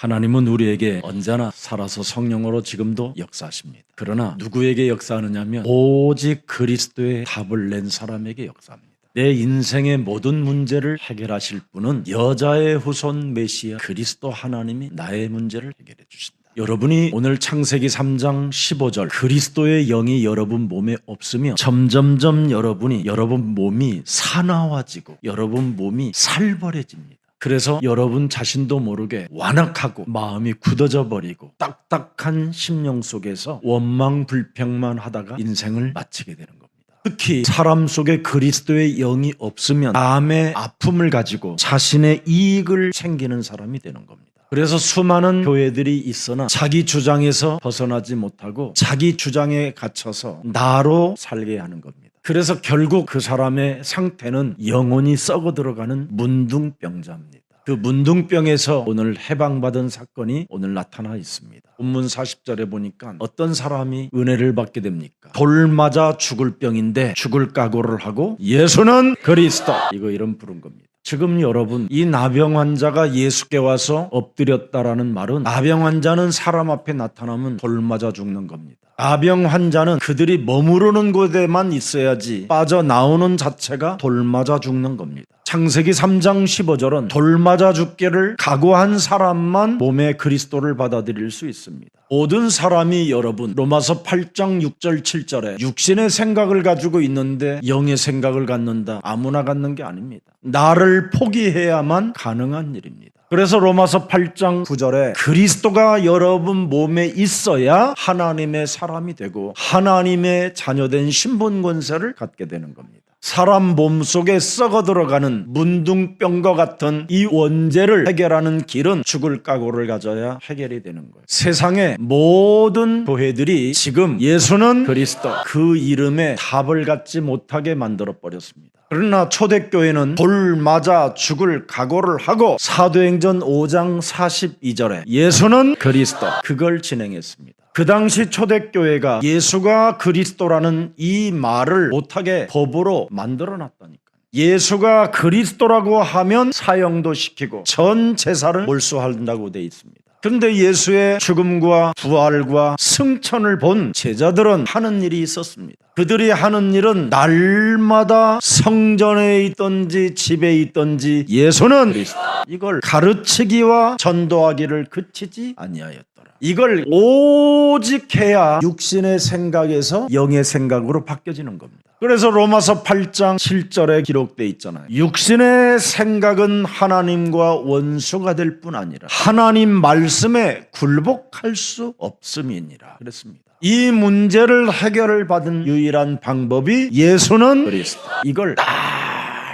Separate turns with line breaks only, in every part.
하나님은 우리에게 언제나 살아서 성령으로 지금도 역사하십니다. 그러나 누구에게 역사하느냐면 오직 그리스도의 답을 낸 사람에게 역사합니다. 내 인생의 모든 문제를 해결하실 분은 여자의 후손 메시아 그리스도 하나님이 나의 문제를 해결해 주신다. 여러분이 오늘 창세기 3장 15절 그리스도의 영이 여러분 몸에 없으면 점점점 여러분 몸이 사나워지고 여러분 몸이 살벌해집니다. 그래서 여러분 자신도 모르게 완악하고 마음이 굳어져 버리고 딱딱한 심령 속에서 원망 불평만 하다가 인생을 마치게 되는 겁니다. 특히 사람 속에 그리스도의 영이 없으면 마음의 아픔을 가지고 자신의 이익을 챙기는 사람이 되는 겁니다. 그래서 수많은 교회들이 있으나 자기 주장에서 벗어나지 못하고 자기 주장에 갇혀서 나로 살게 하는 겁니다. 그래서 결국 그 사람의 상태는 영혼이 썩어 들어가는 문둥병자입니다. 그 문둥병에서 오늘 해방받은 사건이 오늘 나타나 있습니다. 본문 40절에 보니까 어떤 사람이 은혜를 받게 됩니까? 돌 맞아 죽을 병인데 죽을 각오를 하고 예수는 그리스도 이런 부른 겁니다. 지금 여러분 이 나병 환자가 예수께 와서 엎드렸다라는 말은 나병 환자는 사람 앞에 나타나면 돌 맞아 죽는 겁니다. 나병 환자는 그들이 머무르는 곳에만 있어야지 빠져나오는 자체가 돌 맞아 죽는 겁니다. 창세기 3장 15절은 돌 맞아 죽기를 각오한 사람만 몸에 그리스도를 받아들일 수 있습니다. 모든 사람이 여러분 로마서 8장 6절 7절에 육신의 생각을 가지고 있는데 영의 생각을 갖는다. 아무나 갖는 게 아닙니다. 나를 포기해야만 가능한 일입니다. 그래서 로마서 8장 9절에 그리스도가 여러분 몸에 있어야 하나님의 사람이 되고 하나님의 자녀된 신분 권세를 갖게 되는 겁니다. 사람 몸속에 썩어 들어가는 문둥병과 같은 이 원죄를 해결하는 길은 죽을 각오를 가져야 해결이 되는 거예요. 세상의 모든 교회들이 지금 예수는 그리스도 그 이름에 답을 갖지 못하게 만들어 버렸습니다. 그러나 초대교회는 돌 맞아 죽을 각오를 하고 사도행전 5장 42절에 예수는 그리스도 그걸 진행했습니다. 그 당시 초대교회가 예수가 그리스도라는 이 말을 못하게 법으로 만들어놨다니까요. 예수가 그리스도라고 하면 사형도 시키고 전 제사를 몰수한다고 돼 있습니다. 그런데 예수의 죽음과 부활과 승천을 본 제자들은 하는 일이 있었습니다. 그들이 하는 일은 날마다 성전에 있든지 집에 있든지 예수는 그리스도 이걸 가르치기와 전도하기를 그치지 아니하였더라. 이걸 오직 해야 육신의 생각에서 영의 생각으로 바뀌어지는 겁니다. 그래서 로마서 8장 7절에 기록되어 있잖아요. 육신의 생각은 하나님과 원수가 될 뿐 아니라 하나님 말씀에 굴복할 수 없음이니라 그랬습니다. 이 문제를 해결을 받은 유일한 방법이 예수는 그리스도 이걸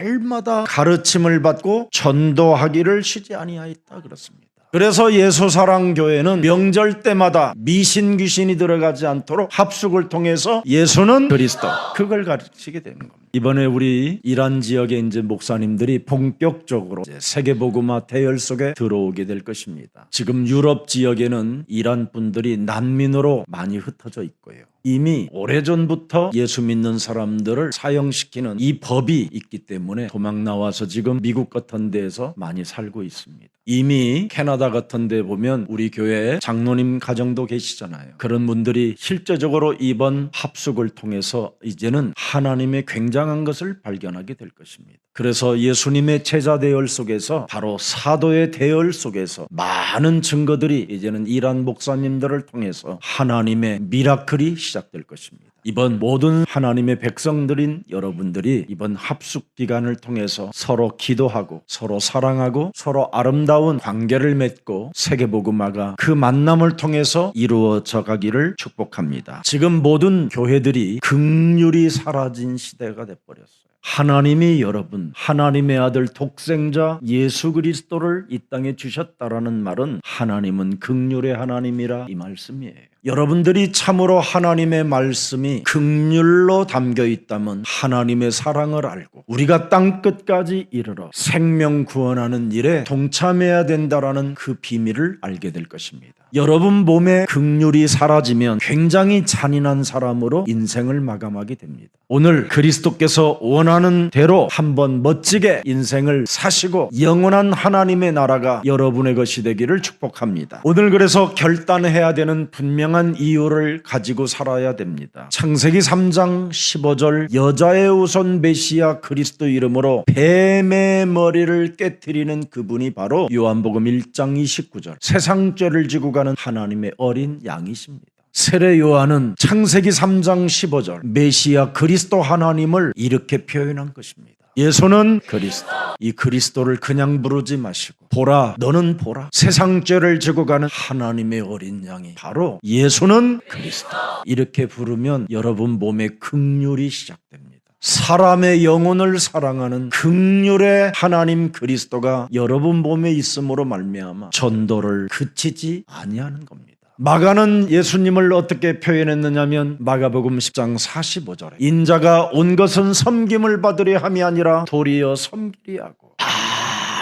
날마다 가르침을 받고 전도하기를 쉬지 아니하였다 그렇습니다. 그래서 예수사랑교회는 명절 때마다 미신 귀신이 들어가지 않도록 합숙을 통해서 예수는 그리스도 그걸 가르치게 되는 겁니다. 이번에 우리 이란 지역의 이제 목사님들이 본격적으로 이제 세계복음화 대열 속에 들어오게 될 것입니다. 지금 유럽 지역에는 이란 분들이 난민으로 많이 흩어져 있고요. 이미 오래전부터 예수 믿는 사람들을 사형시키는 이 법이 있기 때문에 도망 나와서 지금 미국 같은 데에서 많이 살고 있습니다. 이미 캐나다 같은 데 보면 우리 교회에 장로님 가정도 계시잖아요. 그런 분들이 실제적으로 이번 합숙을 통해서 이제는 하나님의 굉장한 것을 발견하게 될 것입니다. 그래서 예수님의 제자 대열 속에서 바로 사도의 대열 속에서 많은 증거들이 이제는 이란 목사님들을 통해서 하나님의 미라클이 시작될 것입니다. 이번 모든 하나님의 백성들인 여러분들이 이번 합숙 기간을 통해서 서로 기도하고 서로 사랑하고 서로 아름다운 관계를 맺고 세계복음화가 그 만남을 통해서 이루어져 가기를 축복합니다. 지금 모든 교회들이 긍휼이 사라진 시대가 돼버렸어요. 하나님이 여러분 하나님의 아들 독생자 예수 그리스도를 이 땅에 주셨다라는 말은 하나님은 긍휼의 하나님이라 이 말씀이에요. 여러분들이 참으로 하나님의 말씀이 긍휼로 담겨 있다면 하나님의 사랑을 알고 우리가 땅 끝까지 이르러 생명 구원하는 일에 동참해야 된다라는 그 비밀을 알게 될 것입니다. 여러분 몸에 긍휼이 사라지면 굉장히 잔인한 사람으로 인생을 마감하게 됩니다. 오늘 그리스도께서 원하는 대로 한번 멋지게 인생을 사시고 영원한 하나님의 나라가 여러분의 것이 되기를 축복합니다. 오늘 그래서 결단해야 되는 분명한 이유를 가지고 살아야 됩니다. 창세기 3장 15절 여자의 후손 메시아 그리스도 이름으로 뱀의 머리를 깨트리는 그분이 바로 요한복음 1장 29절 세상 죄를 지고 가는 하나님의 어린 양이십니다. 세례 요한은 창세기 3장 15절 메시아 그리스도 하나님을 이렇게 표현한 것입니다. 예수는 그리스도. 이 그리스도를 그냥 부르지 마시고 보라, 너는 보라. 세상 죄를 지고 가는 하나님의 어린 양이 바로 예수는 그리스도. 이렇게 부르면 여러분 몸에 긍휼이 시작됩니다. 사람의 영혼을 사랑하는 긍휼의 하나님 그리스도가 여러분 몸에 있음으로 말미암아 전도를 그치지 아니하는 겁니다. 마가는 예수님을 어떻게 표현했느냐면 마가복음 10장 45절에 인자가 온 것은 섬김을 받으려 함이 아니라 도리어 섬기려 하고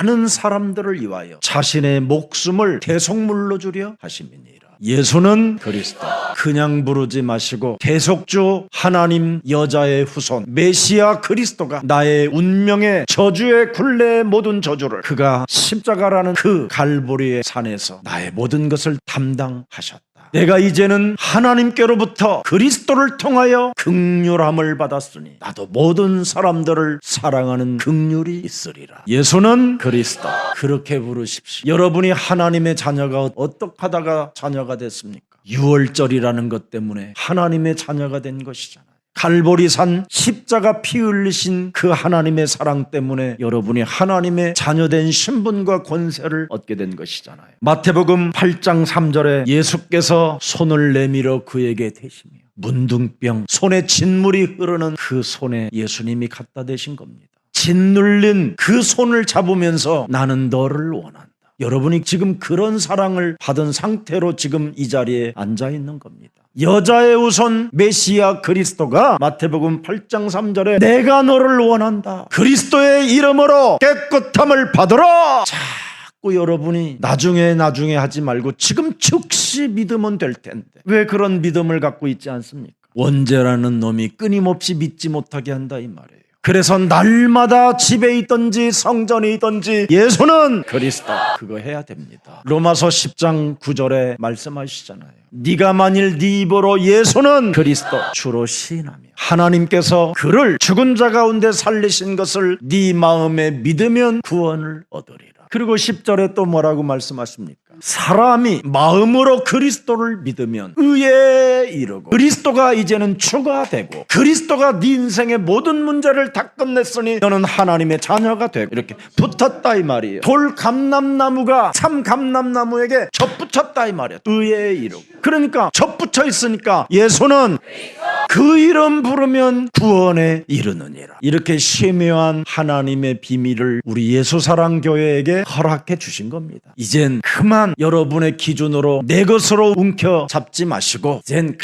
많은 사람들을 위하여 자신의 목숨을 대속물로 주려 하심이니라. 예수는 그리스도. 그냥 부르지 마시고 계속주 하나님 여자의 후손 메시아 그리스도가 나의 운명의 저주의 굴레의 모든 저주를 그가 십자가라는 그 갈보리의 산에서 나의 모든 것을 담당하셨다. 내가 이제는 하나님께로부터 그리스도를 통하여 긍휼함을 받았으니 나도 모든 사람들을 사랑하는 긍휼이 있으리라. 예수는 그리스도. 그렇게 부르십시오. 여러분이 하나님의 자녀가 어떻게 하다가 자녀가 됐습니까? 유월절이라는 것 때문에 하나님의 자녀가 된 것이잖아요. 갈보리산 십자가 피 흘리신 그 하나님의 사랑 때문에 여러분이 하나님의 자녀된 신분과 권세를 얻게 된 것이잖아요. 마태복음 8장 3절에 예수께서 손을 내밀어 그에게 대시며 문둥병 손에 진물이 흐르는 그 손에 예수님이 갖다 대신 겁니다. 짓눌린 그 손을 잡으면서 나는 너를 원한다. 여러분이 지금 그런 사랑을 받은 상태로 지금 이 자리에 앉아 있는 겁니다. 여자의 후손 메시아 그리스도가 마태복음 8장 3절에 내가 너를 원한다. 그리스도의 이름으로 깨끗함을 받으라. 자꾸 여러분이 나중에 하지 말고 지금 즉시 믿으면 될 텐데 왜 그런 믿음을 갖고 있지 않습니까? 원죄라는 놈이 끊임없이 믿지 못하게 한다 이 말이에요. 그래서 날마다 집에 있든지 성전에 있든지 예수는 그리스도 그거 해야 됩니다. 로마서 10장 9절에 말씀하시잖아요. 네가 만일 네 입으로 예수는 그리스도 주로 시인하며 하나님께서 그를 죽은 자 가운데 살리신 것을 네 마음에 믿으면 구원을 얻으리라. 그리고 10절에 또 뭐라고 말씀하십니까? 사람이 마음으로 그리스도를 믿으면 의에 이르고 그리스도가 이제는 주가 되고 그리스도가 네 인생의 모든 문제를 다 끝냈으니 너는 하나님의 자녀가 되고 이렇게 붙었다 이 말이에요. 돌 감람나무가 참 감람나무에게 접붙였다 이 말이에요. 의에 이르고 그러니까 접붙여 있으니까 예수는 그 이름 부르면 구원에 이르느니라. 이렇게 심오한 하나님의 비밀을 우리 예수사랑교회에게 허락해 주신 겁니다. 이젠 그만 여러분의 기준으로 내 것으로 움켜잡지 마시고 이젠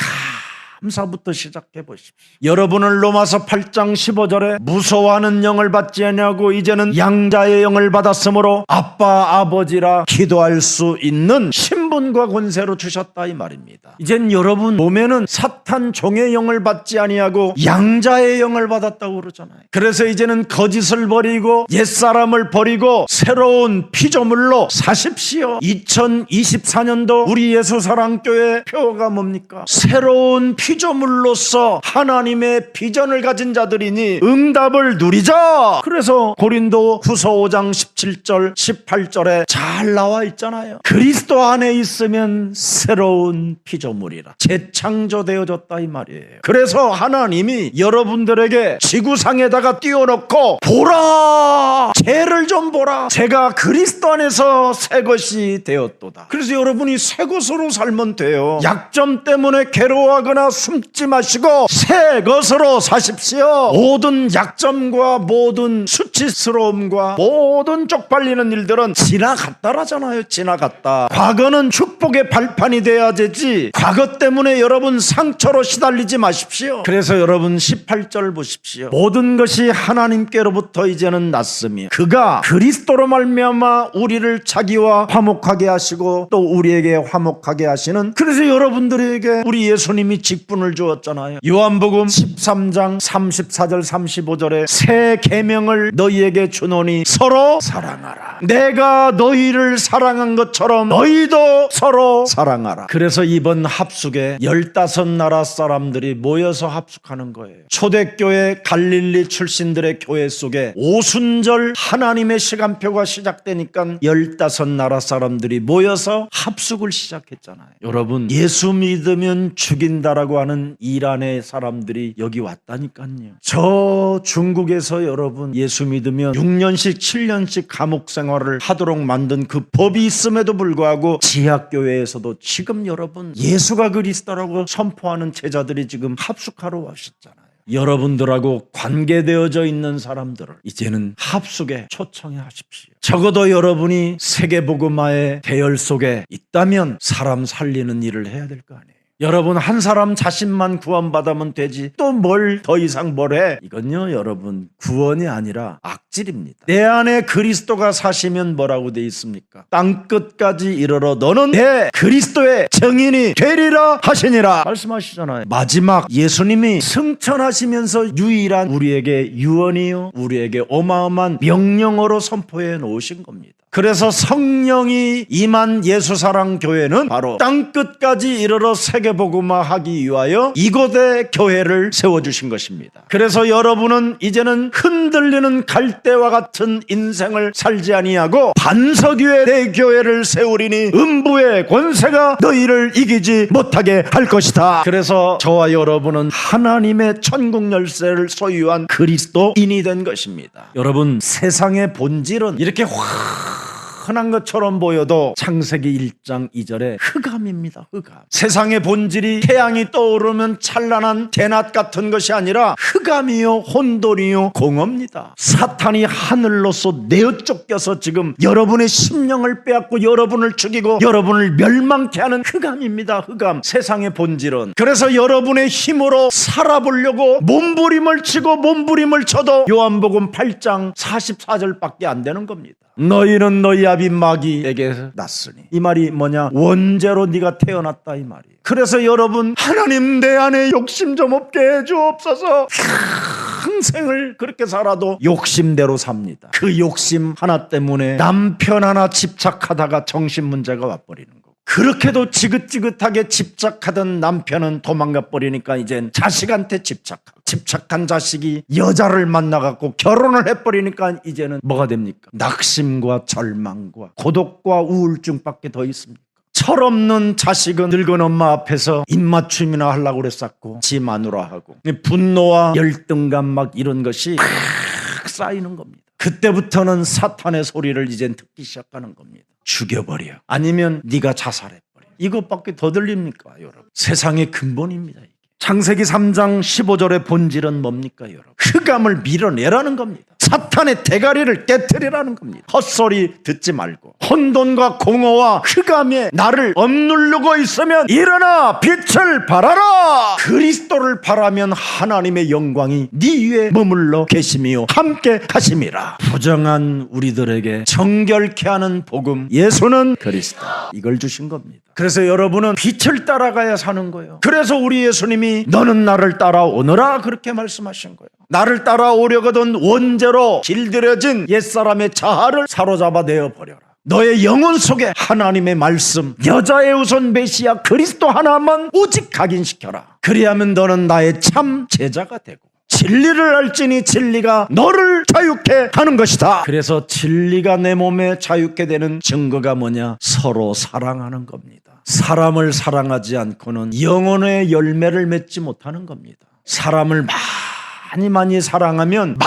감사부터 시작해 보십시오. 여러분을 로마서 8장 15절에 무서워하는 영을 받지 아니하고 이제는 양자의 영을 받았으므로 아빠 아버지라 기도할 수 있는 신분과 권세로 주셨다 이 말입니다. 이젠 여러분 몸에는 사탄 종의 영을 받지 아니하고 양자의 영을 받았다고 그러잖아요. 그래서 이제는 거짓을 버리고 옛사람을 버리고 새로운 피조물로 사십시오. 2024년도 우리 예수사랑교회 표어가 뭡니까? 새로운 피조물로서 하나님의 비전을 가진 자들이니 응답을 누리자. 그래서 고린도 후서 5장 17절 18절에 잘 나와 있잖아요. 그리스도 안에 있으면 새로운 피조물이라 재창조되어졌다 이 말이에요. 그래서 하나님이 여러분들에게 지구상에다가 띄워놓고 보라 죄를 좀 보라 제가 그리스도 안에서 새 것이 되었도다. 그래서 여러분이 새 것으로 살면 돼요. 약점 때문에 괴로워하거나 숨지 마시고 새 것으로 사십시오. 모든 약점과 모든 수치스러움과 모든 쪽팔리는 일들은 지나갔다라잖아요. 지나갔다. 과거는 축복의 발판이 돼야 되지 과거 때문에 여러분 상처로 시달리지 마십시오. 그래서 여러분 18절 보십시오. 모든 것이 하나님께로부터 이제는 났으며 그가 그리스도로 말미암아 우리를 자기와 화목하게 하시고 또 우리에게 화목하게 하시는, 그래서 여러분들에게 우리 예수님이 직분을 주었잖아요. 요한복음 13장 34절 35절에 새 계명을 너희에게 주노니 서로 사랑하라. 내가 너희를 사랑한 것처럼 너희도 서로 사랑하라. 그래서 이번 합숙에 15나라 사람들이 모여서 합숙하는 거예요. 초대교회 갈릴리 출신들의 교회 속에 오순절 하나님의 시간표가 시작되니까 15나라 사람들이 모여서 합숙을 시작했잖아요. 여러분, 예수 믿으면 죽인다라고 하는 이란의 사람들이 여기 왔다니까요. 저 중국에서 여러분 예수 믿으면 6년씩 7년씩 감옥 생활을 하도록 만든 그 법이 있음에도 불구하고 지하교회에서도 지금 여러분 예수가 그리스도라고 선포하는 제자들이 지금 합숙하러 왔었잖아요. 여러분들하고 관계되어져 있는 사람들을 이제는 합숙에 초청해 하십시오. 적어도 여러분이 세계복음화의 대열 속에 있다면 사람 살리는 일을 해야 될 거 아니에요. 여러분, 한 사람 자신만 구원받으면 되지 또 뭘 더 이상 뭘 해? 이건요 여러분 구원이 아니라 악질입니다. 내 안에 그리스도가 사시면 뭐라고 돼 있습니까? 땅끝까지 이르러 너는 내 그리스도의 증인이 되리라 하시니라 말씀하시잖아요. 마지막 예수님이 승천하시면서 유일한 우리에게 유언이요 우리에게 어마어마한 명령어로 선포해 놓으신 겁니다. 그래서 성령이 임한 예수사랑교회는 바로 땅끝까지 이르러 세계복음화하기 위하여 이곳에 교회를 세워주신 것입니다. 그래서 여러분은 이제는 흔들리는 갈대와 같은 인생을 살지 아니하고 반석 위에 내 교회를 세우리니 음부의 권세가 너희를 이기지 못하게 할 것이다. 그래서 저와 여러분은 하나님의 천국 열쇠를 소유한 그리스도인이 된 것입니다. 여러분, 세상의 본질은 이렇게 흔한 것처럼 보여도 창세기 1장 2절에 흑암입니다. 흑암. 세상의 본질이 태양이 떠오르면 찬란한 대낮 같은 것이 아니라 흑암이요 혼돈이요 공허입니다. 사탄이 하늘로서 내어 쫓겨서 지금 여러분의 심령을 빼앗고 여러분을 죽이고 여러분을 멸망케 하는 흑암입니다. 흑암. 세상의 본질은. 그래서 여러분의 힘으로 살아보려고 몸부림을 치고 몸부림을 쳐도 요한복음 8장 44절밖에 안 되는 겁니다. 너희는 너희 아비 마귀에게 났으니, 이 말이 뭐냐? 원죄로 네가 태어났다 이 말이에요. 그래서 여러분, 하나님 내 안에 욕심 좀 없게 해주옵소서. 평생을 그렇게 살아도 욕심대로 삽니다. 그 욕심 하나 때문에 남편 하나 집착하다가 정신 문제가 와버리는 거예요. 그렇게도 지긋지긋하게 집착하던 남편은 도망가 버리니까 이젠 자식한테 집착한 자식이 여자를 만나갖고 결혼을 해버리니까 이제는 뭐가 됩니까? 낙심과 절망과 고독과 우울증밖에 더 있습니까? 철없는 자식은 늙은 엄마 앞에서 입맞춤이나 하려고 그랬었고 지 마누라하고 분노와 열등감 막 이런 것이 팍 쌓이는 겁니다. 그때부터는 사탄의 소리를 이젠 듣기 시작하는 겁니다. 죽여버려, 아니면 네가 자살해버려. 이것밖에 더 들립니까 여러분? 세상의 근본입니다. 이게. 창세기 3장 15절의 본질은 뭡니까 여러분? 흑암을 밀어내라는 겁니다. 사탄의 대가리를 깨트리라는 겁니다. 헛소리 듣지 말고 혼돈과 공허와 흑암에 나를 억누르고 있으면 일어나 빛을 발하라. 그리스도를 바라면 하나님의 영광이 네 위에 머물러 계시며 함께 하심이라. 부정한 우리들에게 정결케 하는 복음, 예수는 그리스도, 이걸 주신 겁니다. 그래서 여러분은 빛을 따라가야 사는 거예요. 그래서 우리 예수님이 너는 나를 따라오너라 그렇게 말씀하신 거예요. 나를 따라오려거든 원죄로 길들여진 옛사람의 자아를 사로잡아 내어버려라. 너의 영혼 속에 하나님의 말씀, 여자의 우선 메시아 그리스도 하나만 오직 각인시켜라. 그리하면 너는 나의 참 제자가 되고 진리를 알지니 진리가 너를 자유케 하는 것이다. 그래서 진리가 내 몸에 자유케 되는 증거가 뭐냐? 서로 사랑하는 겁니다. 사람을 사랑하지 않고는 영혼의 열매를 맺지 못하는 겁니다. 사람을 많이 사랑하면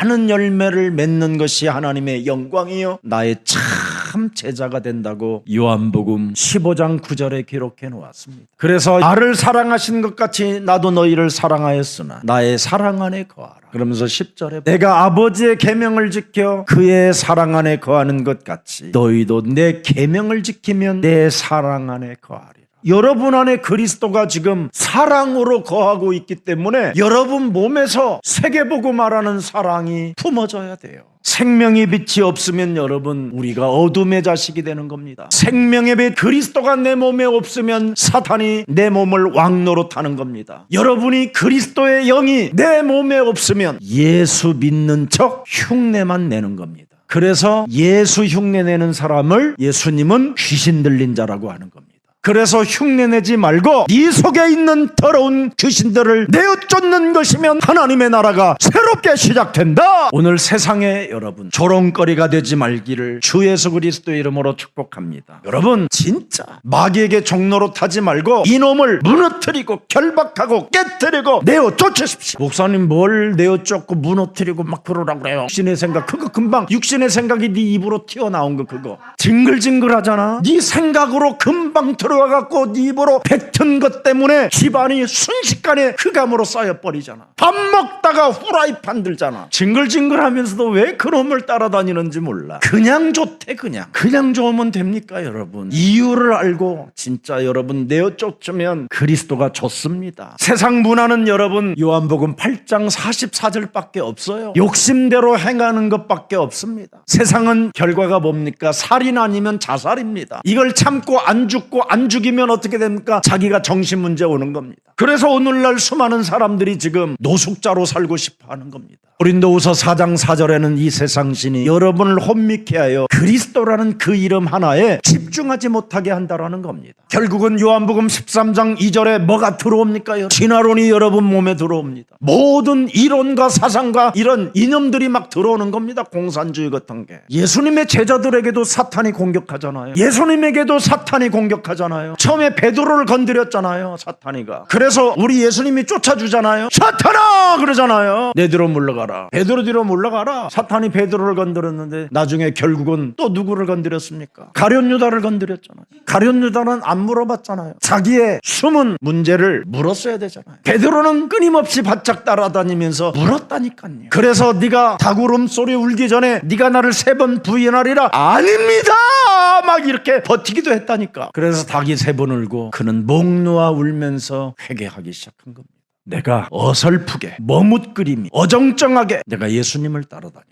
많은 열매를 맺는 것이 하나님의 영광이요 나의 참 제자가 된다고 요한복음 15장 9절에 기록해 놓았습니다. 그래서 나를 사랑하신 것 같이 나도 너희를 사랑하였으나 나의 사랑 안에 거하라. 그러면서 10절에 내가 아버지의 계명을 지켜 그의 사랑 안에 거하는 것 같이 너희도 내 계명을 지키면 내 사랑 안에 거하리라. 여러분 안에 그리스도가 지금 사랑으로 거하고 있기 때문에 여러분 몸에서 세계보고 말하는 사랑이 품어져야 돼요. 생명의 빛이 없으면 여러분 우리가 어둠의 자식이 되는 겁니다. 생명의 빛 그리스도가 내 몸에 없으면 사탄이 내 몸을 왕노릇하는 겁니다. 여러분이 그리스도의 영이 내 몸에 없으면 예수 믿는 척 흉내만 내는 겁니다. 그래서 예수 흉내내는 사람을 예수님은 귀신 들린 자라고 하는 겁니다. 그래서 흉내내지 말고 네 속에 있는 더러운 귀신들을 내어 쫓는 것이면 하나님의 나라가 새롭게 시작된다. 오늘 세상에 여러분 조롱거리가 되지 말기를 주 예수 그리스도의 이름으로 축복합니다. 여러분 진짜 마귀에게 종노릇하지 말고 이놈을 무너뜨리고 결박하고 깨뜨리고 내어 쫓으십시오. 목사님 뭘 내어 쫓고 무너뜨리고 막 그러라고 그래요. 육신의 생각 그거 금방 육신의 생각이 네 입으로 튀어나온 거 그거 징글징글하잖아. 네 생각으로 금방 들어와갖고 네 입으로 뱉은 것 때문에 집안이 순식간에 흑암으로 쌓여버리잖아. 밥 먹다가 후라이팬 들잖아. 징글징글하면서도 왜 그놈을 따라다니는지 몰라. 그냥 좋대. 그냥 좋으면 됩니까 여러분? 이유를 알고 진짜 여러분 내어 쫓으면 그리스도가 좋습니다. 세상 문화는 여러분 요한복음 8장 44절밖에 없어요. 욕심대로 행하는 것밖에 없습니다. 세상은 결과가 뭡니까? 살인 아니면 자살입니다. 이걸 참고 안 죽고 안 죽이면 어떻게 됩니까? 자기가 정신문제 오는 겁니다. 그래서 오늘날 수많은 사람들이 지금 노숙자로 살고 싶어 하는 겁니다. 고린도후서 4장 4절에는 이 세상신이 여러분을 혼미케 하여 그리스도라는 그 이름 하나에 집중하지 못하게 한다라는 겁니다. 결국은 요한복음 13장 2절에 뭐가 들어옵니까? 진화론이 여러분 몸에 들어옵니다. 모든 이론과 사상과 이런 이념들이 막 들어오는 겁니다. 공산주의 같은 게. 예수님의 제자들에게도 사탄이 공격하잖아요. 예수님에게도 사탄이 공격하잖아요. 처음에 베드로를 건드렸잖아요. 사탄이가. 그래서 우리 예수님이 쫓아주잖아요. 사탄아! 그러잖아요. 내 뒤로 물러가라. 베드로 뒤로 물러가라. 사탄이 베드로를 건드렸는데 나중에 결국은 또 누구를 건드렸습니까? 가룟 유다를 건드렸잖아요. 가룟 유다는 안 물어봤잖아요. 자기의 숨은 문제를 물었어야 되잖아요. 베드로는 끊임없이 바짝 따라다니면서 물었다니까요. 그래서 네가 닭울음 소리 울기 전에 네가 나를 3번 부인하리라. 아닙니다. 막 이렇게 버티기도 했다니까. 그래서 닭이 3번 울고 그는 목 놓아 울면서 회개하기 시작한 겁니다. 내가 어설프게 머뭇거림이 어정쩡하게 내가 예수님을 따라다녔구나.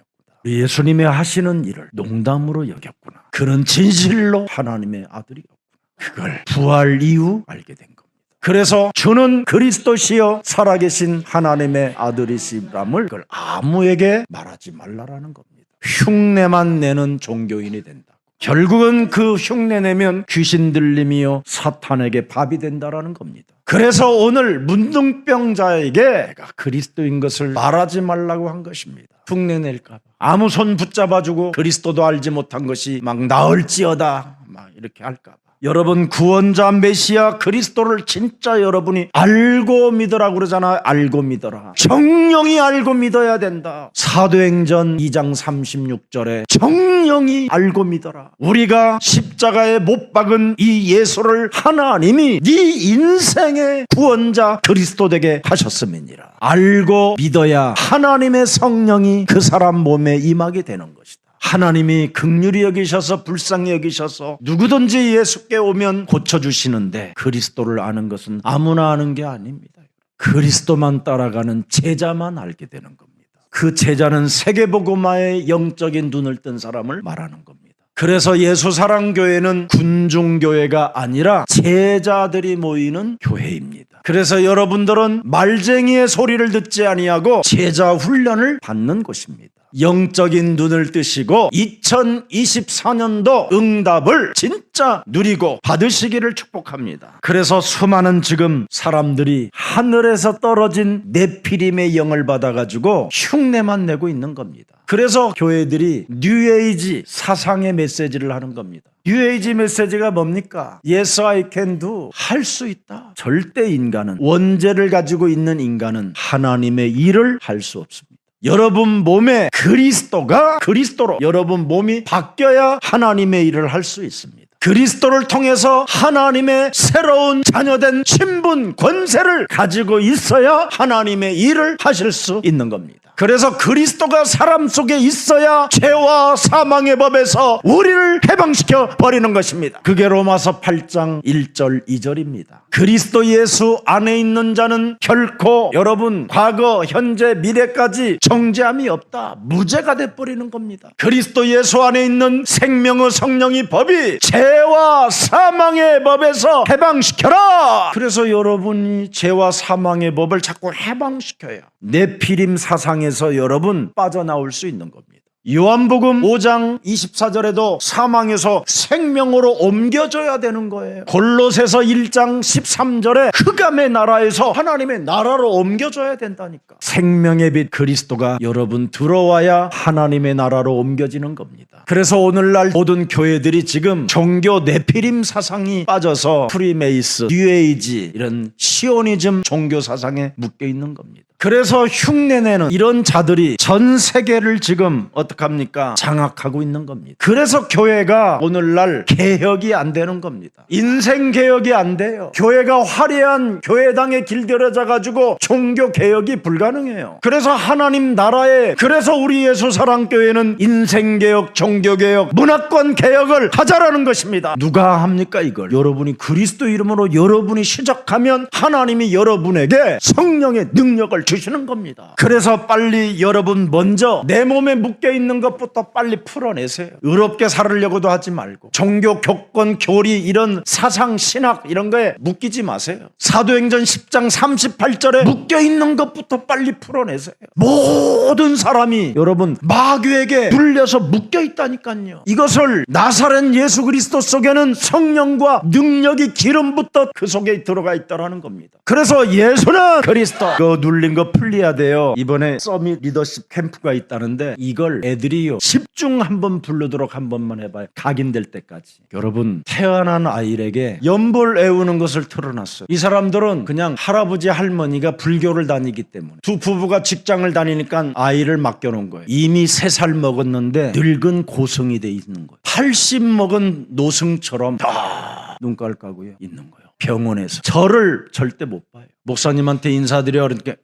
예수님의 하시는 일을 농담으로 여겼구나. 그는 진실로 하나님의 아들이었구나. 그걸 부활 이후 알게 된 겁니다. 그래서 주는 그리스도시여 살아계신 하나님의 아들이시람을 그걸 아무에게 말하지 말라라는 겁니다. 흉내만 내는 종교인이 된다. 결국은 그 흉내내면 귀신 들림이요 사탄에게 밥이 된다라는 겁니다. 그래서 오늘 문둥병자에게 내가 그리스도인 것을 말하지 말라고 한 것입니다. 흉내낼까 봐. 아무 손 붙잡아주고 그리스도도 알지 못한 것이 막 나을지어다 막 이렇게 할까 봐. 여러분 구원자 메시아 그리스도를 진짜 여러분이 알고 믿으라고 그러잖아요. 알고 믿어라. 정령이 알고 믿어야 된다. 사도행전 2장 36절에 정령이 알고 믿어라. 우리가 십자가에 못 박은 이 예수를 하나님이 네 인생의 구원자 그리스도 되게 하셨음이니라. 알고 믿어야 하나님의 성령이 그 사람 몸에 임하게 되는 것이다. 하나님이 긍휼히 여기셔서 불쌍히 여기셔서 누구든지 예수께 오면 고쳐주시는데 그리스도를 아는 것은 아무나 아는 게 아닙니다. 그리스도만 따라가는 제자만 알게 되는 겁니다. 그 제자는 세계복음화의 영적인 눈을 뜬 사람을 말하는 겁니다. 그래서 예수사랑교회는 군중교회가 아니라 제자들이 모이는 교회입니다. 그래서 여러분들은 말쟁이의 소리를 듣지 아니하고 제자 훈련을 받는 곳입니다. 영적인 눈을 뜨시고 2024년도 응답을 진짜 누리고 받으시기를 축복합니다. 그래서 수많은 지금 사람들이 하늘에서 떨어진 네피림의 영을 받아가지고 흉내만 내고 있는 겁니다. 그래서 교회들이 뉴에이지 사상의 메시지를 하는 겁니다. 뉴에이지 메시지가 뭡니까? Yes, I can do. 할 수 있다. 절대 인간은, 원죄를 가지고 있는 인간은 하나님의 일을 할 수 없습니다. 여러분 몸에 그리스도가 그리스도로 여러분 몸이 바뀌어야 하나님의 일을 할 수 있습니다. 그리스도를 통해서 하나님의 새로운 자녀된 신분 권세를 가지고 있어야 하나님의 일을 하실 수 있는 겁니다. 그래서 그리스도가 사람 속에 있어야 죄와 사망의 법에서 우리를 해방시켜 버리는 것입니다. 그게 로마서 8장 1절 2절입니다. 그리스도 예수 안에 있는 자는 결코 여러분 과거 현재 미래까지 정죄함이 없다. 무죄가 돼버리는 겁니다. 그리스도 예수 안에 있는 생명의 성령의 법이 죄와 사망의 법에서 해방시켜라. 그래서 여러분이 죄와 사망의 법을 자꾸 해방시켜야 네피림 사상에서 여러분 빠져나올 수 있는 겁니다. 요한복음 5장 24절에도 사망에서 생명으로 옮겨져야 되는 거예요. 골로새서 1장 13절에 흑암의 나라에서 하나님의 나라로 옮겨져야 된다니까. 생명의 빛 그리스도가 여러분 들어와야 하나님의 나라로 옮겨지는 겁니다. 그래서 오늘날 모든 교회들이 지금 종교 네피림 사상이 빠져서 프리메이스, 뉴에이지 이런 시오니즘 종교 사상에 묶여 있는 겁니다. 그래서 흉내내는 이런 자들이 전 세계를 지금 어떡합니까? 장악하고 있는 겁니다. 그래서 교회가 오늘날 개혁이 안 되는 겁니다. 인생 개혁이 안 돼요. 교회가 화려한 교회당에 길들여져 가지고 종교 개혁이 불가능해요. 그래서 하나님 나라에, 그래서 우리 예수사랑교회는 인생 개혁, 종교 개혁, 문화권 개혁을 하자라는 것입니다. 누가 합니까 이걸? 여러분이 그리스도 이름으로 여러분이 시작하면 하나님이 여러분에게 성령의 능력을 주시는 겁니다. 그래서 빨리 여러분 먼저 내 몸에 묶여있는 것부터 빨리 풀어내세요. 의롭게 살으려고도 하지 말고 종교, 교권, 교리 이런 사상, 신학 이런 거에 묶이지 마세요. 사도행전 10장 38절에 묶여있는 것부터 빨리 풀어내세요. 모든 사람이 여러분 마귀에게 눌려서 묶여있다니까요. 이것을 나사렛 예수 그리스도 속에는 성령과 능력이 기름부터 그 속에 들어가 있다라는 겁니다. 그래서 예수는 그리스도, 그 눌린 거 풀려야 돼요. 이번에 서밋 리더십 캠프가 있다는데 이걸 애들이요 10중 한번 부르도록 한 번만 해봐요. 각인될 때까지. 여러분 태어난 아이에게 연볼 애우는 것을 틀어놨어요. 이 사람들은 그냥 할아버지 할머니가 불교를 다니기 때문에 두 부부가 직장을 다니니까 아이를 맡겨놓은 거예요. 이미 3살 먹었는데 늙은 고성이 돼 있는 거예요. 80 먹은 노승처럼 다 눈깔 까고 있는 거예요. 병원에서 저를 절대 못 봐요. 목사님한테 인사드려 그러니까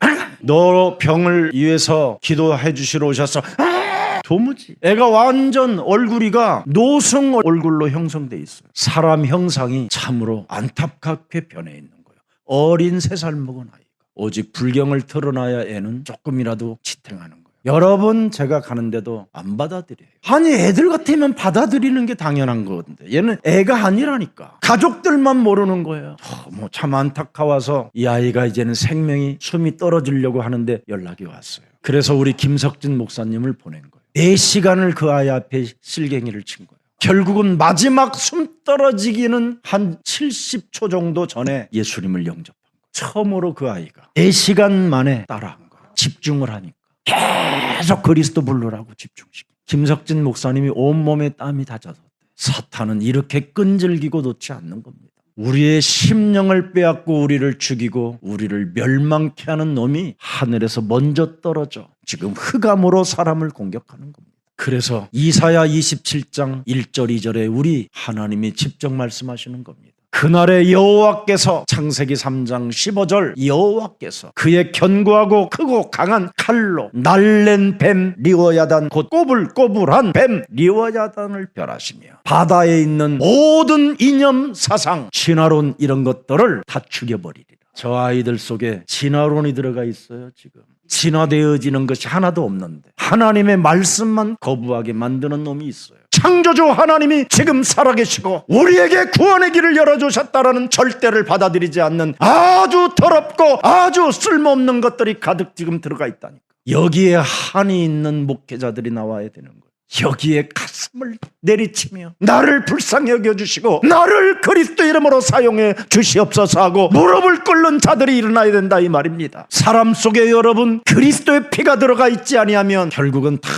너 병을 위해서 기도해 주시러 오셨어. 도무지. 애가 완전 얼굴이가 노승 얼굴로 형성돼 있어요. 사람 형상이 참으로 안타깝게 변해 있는 거예요. 어린 3살 먹은 아이가. 오직 불경을 틀어놔야 애는 조금이라도 지탱하는 거예요. 여러분 제가 가는데도 안 받아들여요. 아니 애들 같으면 받아들이는 게 당연한 건데 얘는 애가 아니라니까. 가족들만 모르는 거예요. 뭐 참 안타까워서 이 아이가 이제는 생명이 숨이 떨어지려고 하는데 연락이 왔어요. 그래서 우리 김석진 목사님을 보낸 거예요. 4시간을 그 아이 앞에 실갱이를 친 거예요. 결국은 마지막 숨 떨어지기는 한 70초 정도 전에 예수님을 영접한 거예요. 처음으로 그 아이가 4시간 만에 따라한 거예요. 집중을 하니까. 계속 그리스도 부르라고 집중시켜. 김석진 목사님이 온몸에 땀이 다 젖었대. 사탄은 이렇게 끈질기고 놓지 않는 겁니다. 우리의 심령을 빼앗고 우리를 죽이고 우리를 멸망케 하는 놈이 하늘에서 먼저 떨어져 지금 흑암으로 사람을 공격하는 겁니다. 그래서 이사야 27장 1절 2절에 우리 하나님이 직접 말씀하시는 겁니다. 그날에 여호와께서, 창세기 3장 15절, 여호와께서 그의 견고하고 크고 강한 칼로 날랜 뱀 리워야단, 곧 꼬불꼬불한 뱀 리워야단을 멸하시며 바다에 있는 모든 이념, 사상, 진화론 이런 것들을 다 죽여버리리라. 저 아이들 속에 진화론이 들어가 있어요. 지금 진화되어지는 것이 하나도 없는데 하나님의 말씀만 거부하게 만드는 놈이 있어요. 창조주 하나님이 지금 살아계시고 우리에게 구원의 길을 열어주셨다라는 절대를 받아들이지 않는 아주 더럽고 아주 쓸모없는 것들이 가득 지금 들어가 있다니까. 여기에 한이 있는 목회자들이 나와야 되는 거예요. 여기에 가슴을 내리치며 나를 불쌍히 여겨주시고 나를 그리스도 이름으로 사용해 주시옵소서 하고 무릎을 꿇는 자들이 일어나야 된다 이 말입니다. 사람 속에 여러분 그리스도의 피가 들어가 있지 아니하면 결국은 다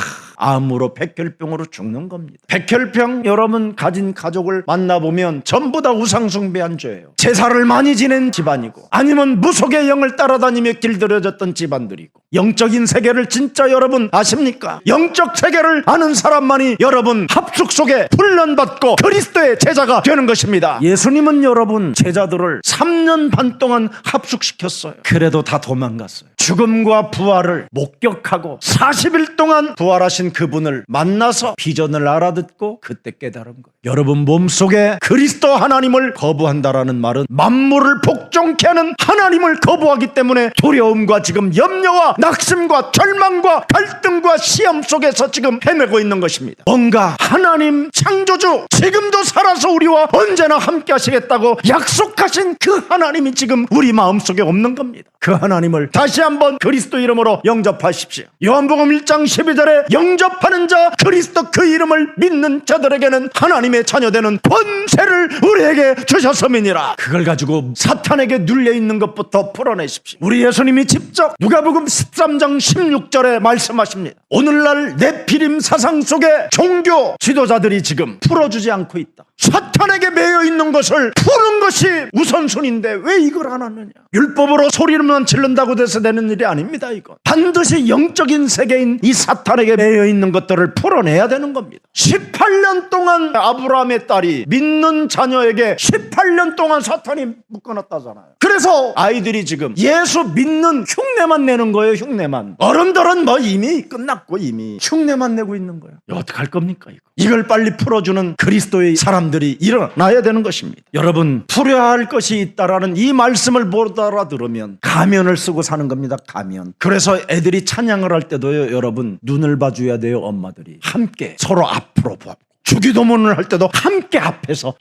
암으로 백혈병으로 죽는 겁니다. 백혈병 여러분 가진 가족을 만나보면 전부 다 우상숭배한 죄예요. 제사를 많이 지낸 집안이고 아니면 무속의 영을 따라다니며 길들여졌던 집안들이고 영적인 세계를 진짜 여러분 아십니까? 영적 세계를 아는 사람만이 여러분 합숙 속에 훈련받고 그리스도의 제자가 되는 것입니다. 예수님은 여러분 제자들을 3년 반 동안 합숙시켰어요. 그래도 다 도망갔어요. 죽음과 부활을 목격하고 40일 동안 부활하신 그분을 만나서 비전을 알아듣고 그때 깨달은 거예요. 여러분 몸속에 그리스도 하나님을 거부한다라는 말은 만물을 복종케 하는 하나님을 거부하기 때문에 두려움과 지금 염려와 낙심과 절망과 갈등과 시험 속에서 지금 헤매고 있는 것입니다. 뭔가 하나님 창조주 지금도 살아서 우리와 언제나 함께 하시겠다고 약속하신 그 하나님이 지금 우리 마음속에 없는 겁니다. 그 하나님을 다시 한번 그리스도 이름으로 영접하십시오. 요한복음 1장 12절에 영접하는 자 그리스도 그 이름을 믿는 자들에게는 하나님의 자녀되는 권세를 우리에게 주셨음이니라. 그걸 가지고 사탄에게 눌려있는 것부터 풀어내십시오. 우리 예수님이 직접 누가복음 13장 16절에 말씀하십니다. 오늘날 네피림 사상 속에 종교 지도자들이 지금 풀어주지 않고 있다. 사탄에게 매여 있는 것을 푸는 것이 우선순위인데 왜 이걸 안 하느냐. 율법으로 소리만 지른다고 돼서 되는 일이 아닙니다. 이건 반드시 영적인 세계인 이 사탄에게 매여 있는 것들을 풀어내야 되는 겁니다. 18년 동안 아브라함의 딸이 믿는 자녀에게 18년 동안 사탄이 묶어놨다잖아요. 그래서 아이들이 지금 예수 믿는 흉내만 내는 거예요. 흉내만. 어른들은 뭐 이미 끝났고 이미 흉내만 내고 있는 거예요. 어떡할 겁니까 이거. 이걸 빨리 풀어주는 그리스도의 사람들이 일어나야 되는 것입니다. 여러분 풀어야 할 것이 있다라는 이 말씀을 못 알아들으면 가면을 쓰고 사는 겁니다. 가면. 그래서 애들이 찬양을 할 때도요 여러분 눈을 봐줘야 돼요. 엄마들이 함께 서로 앞으로 보고 주기도문을 할 때도 함께 앞에서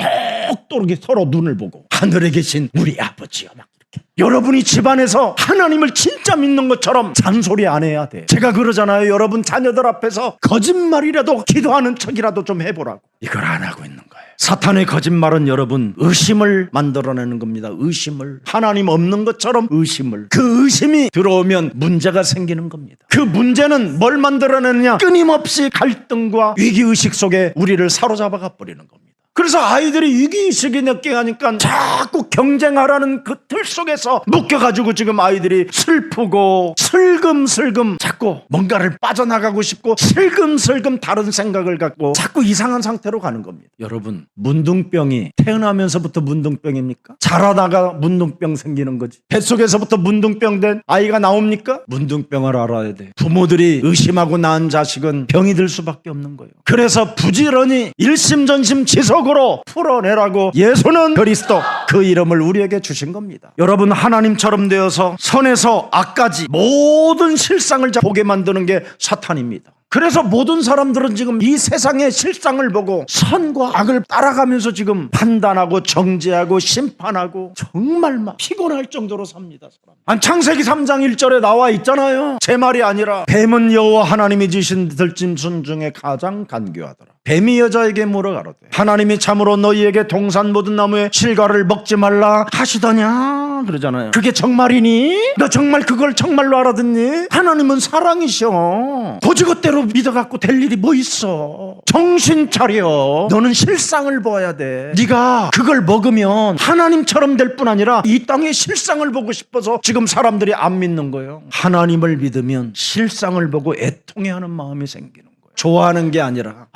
똑똑 서로 눈을 보고 하늘에 계신 우리 아버지여 막 이렇게. 여러분이 집안에서 하나님을 진짜 믿는 것처럼 잔소리 안 해야 돼. 제가 그러잖아요. 여러분 자녀들 앞에서 거짓말이라도 기도하는 척이라도 좀 해보라고. 이걸 안 하고 있는 거예요. 사탄의 거짓말은 여러분 의심을 만들어내는 겁니다. 의심을. 하나님 없는 것처럼 의심을. 그 의심이 들어오면 문제가 생기는 겁니다. 그 문제는 뭘 만들어내느냐. 끊임없이 갈등과 위기의식 속에 우리를 사로잡아 버리는 겁니다. 그래서 아이들이 위기의식이 느껴하니까 자꾸 경쟁하라는 그 틀 속에서 묶여가지고 지금 아이들이 슬프고 슬금슬금 자꾸 뭔가를 빠져나가고 싶고 슬금슬금 다른 생각을 갖고 자꾸 이상한 상태로 가는 겁니다. 여러분 문둥병이 태어나면서부터 문둥병입니까? 자라다가 문둥병 생기는 거지. 뱃속에서부터 문둥병 된 아이가 나옵니까? 문둥병을 알아야 돼. 부모들이 의심하고 낳은 자식은 병이 들 수밖에 없는 거예요. 그래서 부지런히 일심전심 지속으로 풀어내라고 예수는 그리스도 그 이름을 우리에게 주신 겁니다. 여러분 하나님처럼 되어서 선에서 악까지 모든 실상을 보게 만드는 게 사탄입니다. 그래서 모든 사람들은 지금 이 세상의 실상을 보고 선과 악을 따라가면서 지금 판단하고 정죄하고 심판하고 정말 막 피곤할 정도로 삽니다. 사람. 창세기 3장 1절에 나와 있잖아요. 제 말이 아니라 뱀은 여호와 하나님이 지신 들짐승 중에 가장 간교하더라. 뱀이 여자에게 물어 가로되 하나님이 참으로 너희에게 동산 모든 나무의 실과를 먹지 말라 하시더냐 그러잖아요. 그게 정말이니? 너 정말 그걸 정말로 알아듣니? 하나님은 사랑이셔. 고지것대로 믿어갖고 될 일이 뭐 있어. 정신 차려. 너는 실상을 보아야 돼. 네가 그걸 먹으면 하나님처럼 될 뿐 아니라 이 땅의 실상을 보고 싶어서 지금 사람들이 안 믿는 거예요. 하나님을 믿으면 실상을 보고 애통해하는 마음이 생기는 거예요. 좋아하는 게 아니라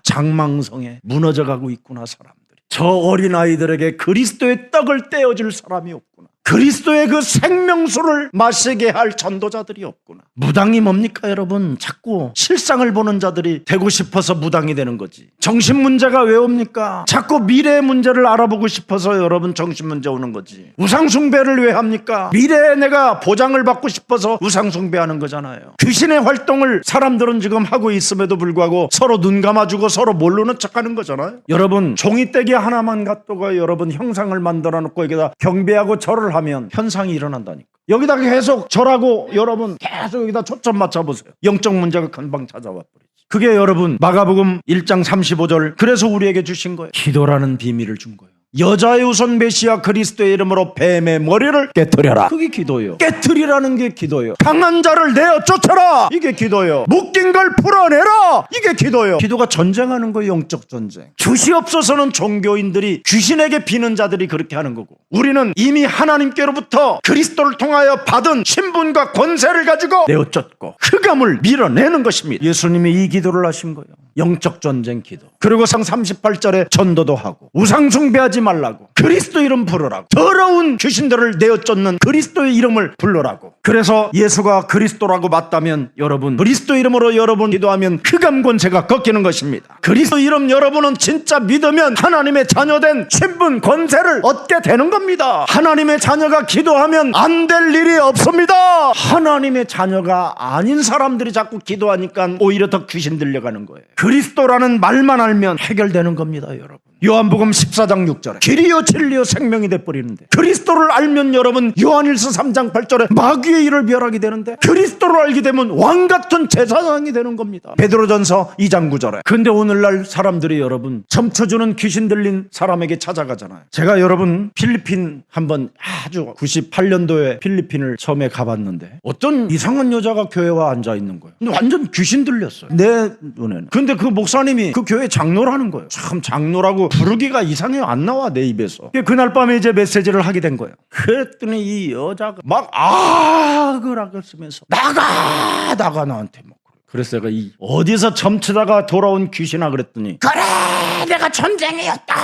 장망성에 무너져가고 있구나 사람들이. 저 어린아이들에게 그리스도의 떡을 떼어줄 사람이 없구나. 그리스도의 그 생명수를 마시게 할 전도자들이 없구나. 무당이 뭡니까 여러분? 자꾸 실상을 보는 자들이 되고 싶어서 무당이 되는 거지. 정신문제가 왜 옵니까? 자꾸 미래의 문제를 알아보고 싶어서 여러분 정신문제 오는 거지. 우상숭배를 왜 합니까? 미래에 내가 보장을 받고 싶어서 우상숭배하는 거잖아요. 귀신의 활동을 사람들은 지금 하고 있음에도 불구하고 서로 눈 감아주고 서로 모르는 척하는 거잖아요. 여러분 종이떼기 하나만 갖다가 여러분 형상을 만들어 놓고 여기다 경배하고 절을 하면 현상이 일어난다니까. 여기다 계속 절하고 여러분 계속 여기다 초점 맞춰보세요. 영적 문제가 금방 찾아와 버리지. 그게 여러분 마가복음 1장 35절 그래서 우리에게 주신 거예요. 기도라는 비밀을 준 거예요. 여자의 우선 메시아 그리스도의 이름으로 뱀의 머리를 깨뜨려라. 그게 기도예요. 깨뜨리라는 게 기도예요. 강한 자를 내어 쫓아라. 이게 기도예요. 묶인 걸 풀어내라. 이게 기도예요. 기도가 전쟁하는 거예요. 영적 전쟁. 주시옵소서는 종교인들이 귀신에게 비는 자들이 그렇게 하는 거고, 우리는 이미 하나님께로부터 그리스도를 통하여 받은 신분과 권세를 가지고 내어 쫓고 흑암을 밀어내는 것입니다. 예수님이 이 기도를 하신 거예요. 영적 전쟁 기도. 그리고 상 38절에 전도도 하고, 우상 숭배하지 말라고, 그리스도 이름 부르라고, 더러운 귀신들을 내어 쫓는 그리스도의 이름을 부르라고. 그래서 예수가 그리스도라고 맞다면 여러분, 그리스도 이름으로 여러분 기도하면 흑암 권세가 꺾이는 것입니다. 그리스도 이름 여러분은 진짜 믿으면 하나님의 자녀된 신분 권세를 얻게 되는 겁니다. 하나님의 자녀가 기도하면 안 될 일이 없습니다. 하나님의 자녀가 아닌 사람들이 자꾸 기도하니까 오히려 더 귀신 들려가는 거예요. 그리스도라는 말만 알면 해결되는 겁니다, 여러분. 요한복음 14장 6절에 길이요 진리요 생명이 돼버리는데, 그리스도를 알면 여러분 요한일서 3장 8절에 마귀의 일을 멸하게 되는데, 그리스도를 알게 되면 왕같은 제사장이 되는 겁니다. 베드로전서 2장 9절에. 근데 오늘날 사람들이 여러분 점쳐주는 귀신 들린 사람에게 찾아가잖아요. 제가 여러분 필리핀 한번 아주 98년도에 필리핀을 처음에 가봤는데, 어떤 이상한 여자가 교회에 와 앉아있는 거예요. 근데 완전 귀신 들렸어요, 내 눈에는. 근데 그 목사님이 그 교회 장로라는 거예요. 참, 장로라고 부르기가 이상해요. 안 나와, 내 입에서. 그날 밤에 이제 메시지를 하게 된 거예요. 그랬더니 이 여자가 막 악을 쓰면서 나가 나한테 막. 그래서 제가 이 어디서 점치다가 돌아온 귀신아 그랬더니, 그래 내가 전쟁이었다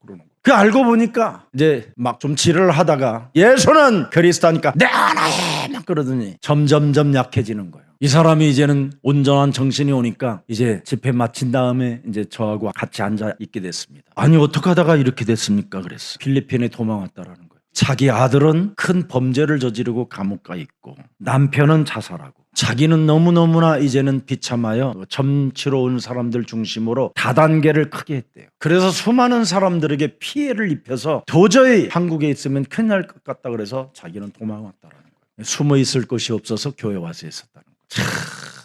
그러는 거예요. 그 알고 보니까 이제 막 좀 지랄을 하다가 예수는 그리스도 하니까 내 하나에 막 그러더니 점점점 약해지는 거예요. 이 사람이 이제는 온전한 정신이 오니까 이제 집회 마친 다음에 이제 저하고 같이 앉아 있게 됐습니다. 아니 어떻게 하다가 이렇게 됐습니까? 그랬어. 필리핀에 도망왔다라는 거예요. 자기 아들은 큰 범죄를 저지르고 감옥 가 있고, 남편은 자살하고, 자기는 너무너무나 이제는 비참하여 점치러 온 사람들 중심으로 다단계를 크게 했대요. 그래서 수많은 사람들에게 피해를 입혀서 도저히 한국에 있으면 큰일 날 것 같다 그래서 자기는 도망왔다라는 거예요. 숨어 있을 곳이 없어서 교회 와서 있었다는 거예요. 참,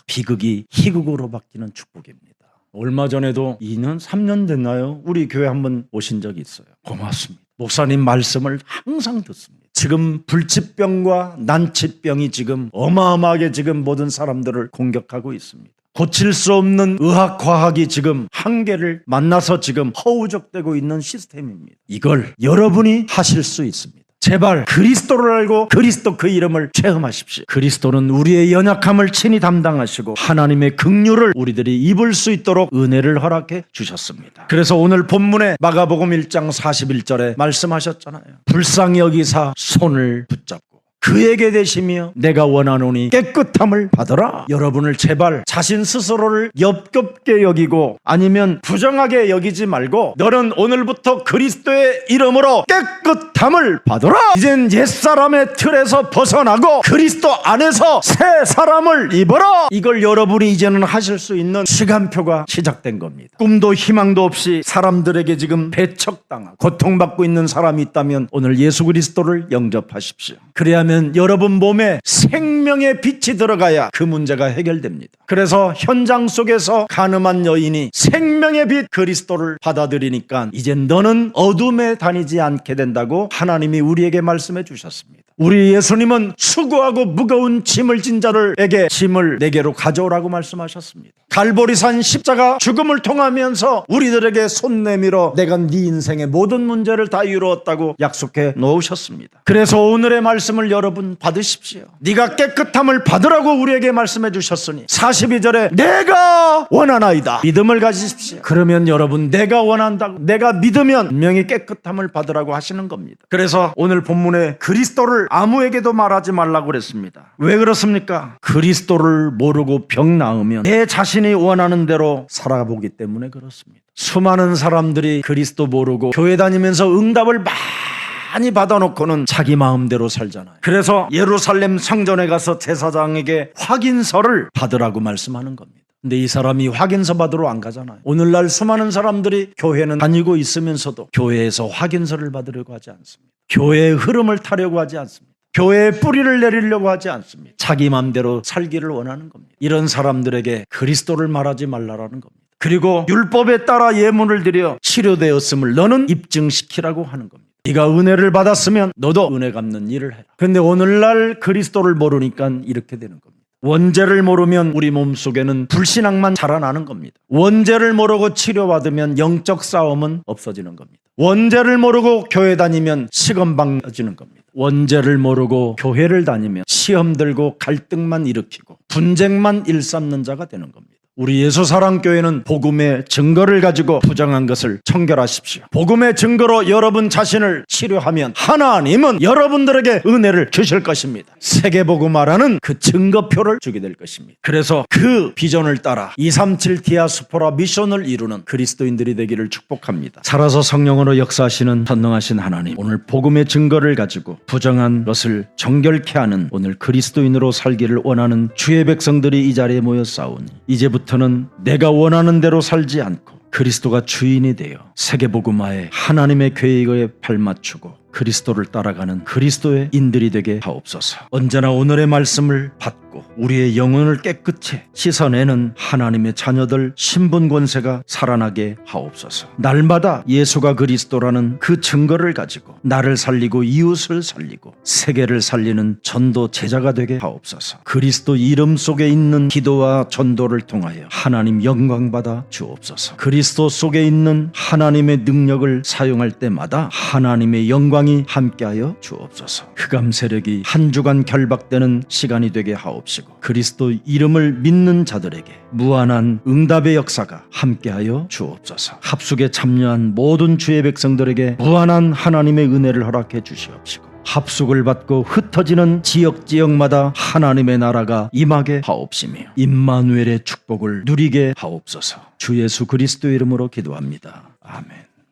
비극이 희극으로 바뀌는 축복입니다. 얼마 전에도 2년, 3년 됐나요? 우리 교회 한번 오신 적이 있어요. 고맙습니다. 목사님 말씀을 항상 듣습니다. 지금 불치병과 난치병이 지금 어마어마하게 지금 모든 사람들을 공격하고 있습니다. 고칠 수 없는 의학과학이 지금 한계를 만나서 지금 허우적대고 있는 시스템입니다. 이걸 여러분이 하실 수 있습니다. 제발 그리스도를 알고 그리스도 그 이름을 체험하십시오. 그리스도는 우리의 연약함을 친히 담당하시고 하나님의 긍휼을 우리들이 입을 수 있도록 은혜를 허락해 주셨습니다. 그래서 오늘 본문에 마가복음 1장 41절에 말씀하셨잖아요. 불쌍히 여기사 손을 붙잡고 그에게 대시며 내가 원하노니 깨끗함을 받으라. 여러분을 제발 자신 스스로를 역겹게 여기고 아니면 부정하게 여기지 말고, 너는 오늘부터 그리스도의 이름으로 깨끗함을 받으라. 이젠 옛사람의 틀에서 벗어나고 그리스도 안에서 새 사람을 입어라. 이걸 여러분이 이제는 하실 수 있는 시간표가 시작된 겁니다. 꿈도 희망도 없이 사람들에게 지금 배척당하고 고통받고 있는 사람이 있다면 오늘 예수 그리스도를 영접하십시오. 그래야면 여러분 몸에 생명의 빛이 들어가야 그 문제가 해결됩니다. 그래서 현장 속에서 가늠한 여인이 생명의 빛 그리스도를 받아들이니까 이제 너는 어둠에 다니지 않게 된다고 하나님이 우리에게 말씀해 주셨습니다. 우리 예수님은 수고하고 무거운 짐을 진 자들에게 짐을 내게로 가져오라고 말씀하셨습니다. 갈보리산 십자가 죽음을 통하면서 우리들에게 손 내밀어 내가 네 인생의 모든 문제를 다 이루었다고 약속해 놓으셨습니다. 그래서 오늘의 말씀을 여러분 받으십시오. 네가 깨끗함을 받으라고 우리에게 말씀해 주셨으니 42절에 내가 원하나이다 믿음을 가지십시오. 그러면 여러분 내가 원한다고, 내가 믿으면 분명히 깨끗함을 받으라고 하시는 겁니다. 그래서 오늘 본문에 그리스도를 아무에게도 말하지 말라고 그랬습니다. 왜 그렇습니까? 그리스도를 모르고 병 나으면 내 자신이 원하는 대로 살아보기 때문에 그렇습니다. 수많은 사람들이 그리스도 모르고 교회 다니면서 응답을 많이 받아놓고는 자기 마음대로 살잖아요. 그래서 예루살렘 성전에 가서 제사장에게 확인서를 받으라고 말씀하는 겁니다. 근데 이 사람이 확인서 받으러 안 가잖아요. 오늘날 수많은 사람들이 교회는 다니고 있으면서도 교회에서 확인서를 받으려고 하지 않습니다. 교회의 흐름을 타려고 하지 않습니다. 교회의 뿌리를 내리려고 하지 않습니다. 자기 마음대로 살기를 원하는 겁니다. 이런 사람들에게 그리스도를 말하지 말라라는 겁니다. 그리고 율법에 따라 예물을 드려 치료되었음을 너는 입증시키라고 하는 겁니다. 네가 은혜를 받았으면 너도 은혜 갚는 일을 해라. 그런데 오늘날 그리스도를 모르니까 이렇게 되는 겁니다. 원죄를 모르면 우리 몸속에는 불신앙만 자라나는 겁니다. 원죄를 모르고 치료받으면 영적 싸움은 없어지는 겁니다. 원죄를 모르고 교회 다니면 시건방져지는 겁니다. 원죄를 모르고 교회를 다니면 시험 들고 갈등만 일으키고 분쟁만 일삼는 자가 되는 겁니다. 우리 예수사랑교회는 복음의 증거를 가지고 부정한 것을 청결하십시오. 복음의 증거로 여러분 자신을 치료하면 하나님은 여러분들에게 은혜를 주실 것입니다. 세계복음화라는 그 증거표를 주게 될 것입니다. 그래서 그 비전을 따라 237 디아스포라 미션을 이루는 그리스도인들이 되기를 축복합니다. 살아서 성령으로 역사하시는 전능하신 하나님, 오늘 복음의 증거를 가지고 부정한 것을 정결케 하는 오늘 그리스도인으로 살기를 원하는 주의 백성들이 이 자리에 모여 싸우니 이제부터는 내가 원하는 대로 살지 않고 그리스도가 주인이 되어 세계복음화에 하나님의 계획에 발맞추고 그리스도를 따라가는 그리스도의 인들이 되게 하옵소서. 언제나 오늘의 말씀을 받고 우리의 영혼을 깨끗이 씻어내는 하나님의 자녀들 신분 권세가 살아나게 하옵소서. 날마다 예수가 그리스도라는 그 증거를 가지고 나를 살리고 이웃을 살리고 세계를 살리는 전도 제자가 되게 하옵소서. 그리스도 이름 속에 있는 기도와 전도를 통하여 하나님 영광받아 주옵소서. 그리스도 속에 있는 하나님의 능력을 사용할 때마다 하나님의 영광이 함께하여 주옵소서. 흑암 세력이 한 주간 결박되는 시간이 되게 하옵시고 그리스도 이름을 믿는 자들에게 무한한 응답의 역사가 함께하여 주옵소서. 합숙에 참여한 모든 주의 백성들에게 무한한 하나님의 은혜를 허락해 주시옵시고 합숙을 받고 흩어지는 지역마다 하나님의 나라가 임하게 하옵시며 임마누엘의 축복을 누리게 하옵소서. 주 예수 그리스도 이름으로 기도합니다. 아멘.